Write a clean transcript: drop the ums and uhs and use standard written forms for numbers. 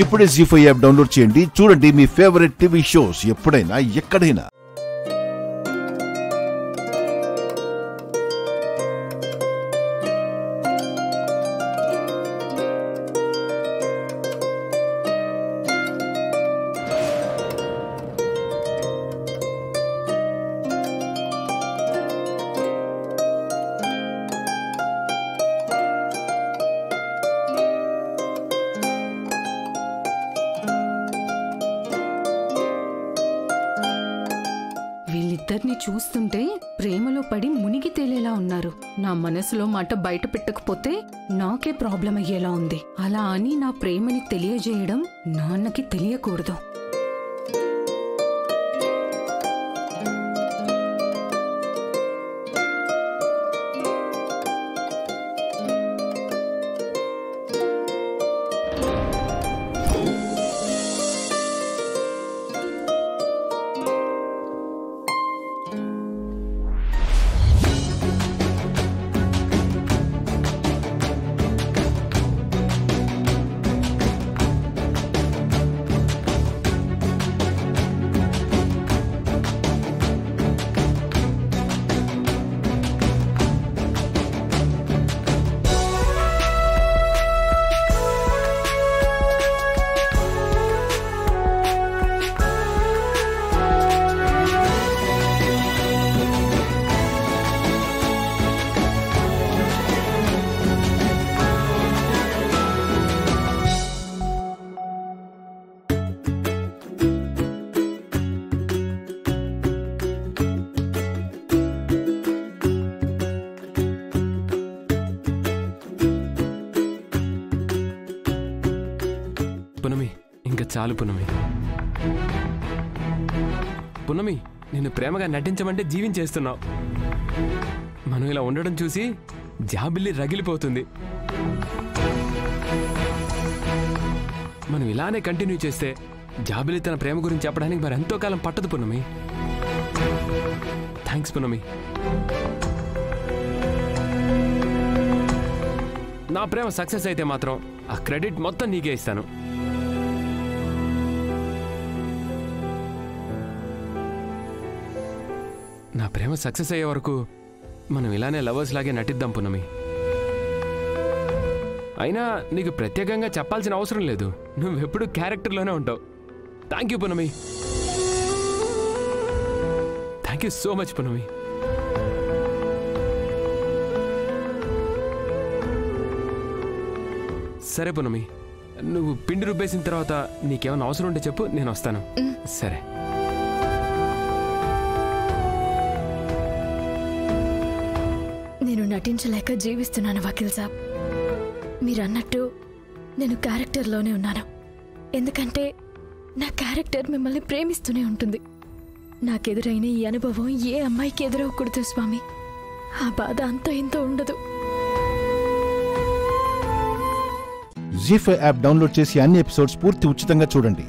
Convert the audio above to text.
ఇప్పుడే జీ5 app download చేయండి. చూడండి మీ ఫేవరెట్ టీవీ షోస్ ఎప్పుడైనా ఎక్కడైనా. వీళ్ళిద్దరిని చూస్తుంటే ప్రేమలో పడి మునిగి తేలేలా ఉన్నారు. నా మనసులో మాట బయట పెట్టకపోతే నాకే ప్రాబ్లం అయ్యేలా ఉంది. అలా అని నా ప్రేమని తెలియజేయడం నాన్నకి తెలియకూడదు. పునమి, ఇంకా చాలు పునమి. పునమి, నిన్ను ప్రేమగా నటించమంటే జీవించేస్తున్నావు. మనం ఇలా ఉండడం చూసి జాబిల్లి రగిలిపోతుంది. మనం ఇలానే కంటిన్యూ చేస్తే జాబిల్లి తన ప్రేమ గురించి చెప్పడానికి మరి ఎంతో కాలం పట్టదు పునమి. థ్యాంక్స్ పునమి. నా ప్రేమ సక్సెస్ అయితే మాత్రం ఆ క్రెడిట్ మొత్తం నీకే ఇస్తాను. నా ప్రేమ సక్సెస్ అయ్యే వరకు మనం ఇలానే లవర్స్ లాగే నటిద్దాం పునమి. అయినా నీకు ప్రత్యేకంగా చెప్పాల్సిన అవసరం లేదు. నువ్వెప్పుడు క్యారెక్టర్లోనే ఉంటావు. Thank you Punami. Thank you so much Punami. సరే పునమి, నువ్వు పిండి రుబ్బేసిన తర్వాత నీకేమైనా అవసరం ఉంటే చెప్పు, నేను వస్తాను. సరే. నేను నటించలేక జీవిస్తున్నాను వకీల్ సాబ్. మీరన్నట్టు నేను క్యారెక్టర్లోనే ఉన్నాను. ఎందుకంటే నా క్యారెక్టర్ మిమ్మల్ని ప్రేమిస్తూనే ఉంటుంది. నాకెదురైన ఈ అనుభవం ఏ అమ్మాయికి ఎదురవకూడదు స్వామి. ఆ బాధ అంత ఇంత ఉండదు. జీ5 యాప్ డౌన్లోడ్ చేసి అన్ని ఎపిసోడ్స్ పూర్తి ఉచితంగా చూడండి.